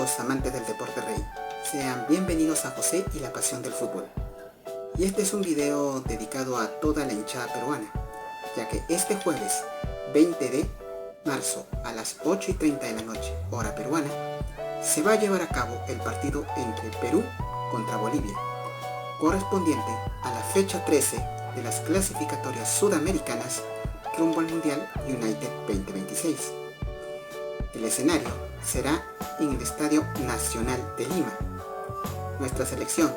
los amantes del deporte rey, sean bienvenidos a José y la pasión del fútbol. Y este es un video dedicado a toda la hinchada peruana, ya que este jueves 20 de marzo a las 8:30 de la noche, hora peruana, se va a llevar a cabo el partido entre Perú contra Bolivia, correspondiente a la fecha 13 de las clasificatorias sudamericanas rumbo al Mundial United 2026. El escenario será en el Estadio Nacional de Lima. Nuestra selección,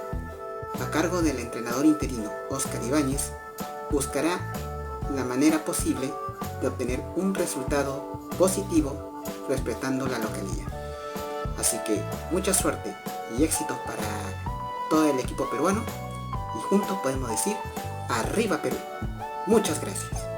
a cargo del entrenador interino Oscar Ibáñez, buscará la manera posible de obtener un resultado positivo respetando la localía. Así que mucha suerte y éxitos para todo el equipo peruano y juntos podemos decir ¡Arriba Perú! Muchas gracias.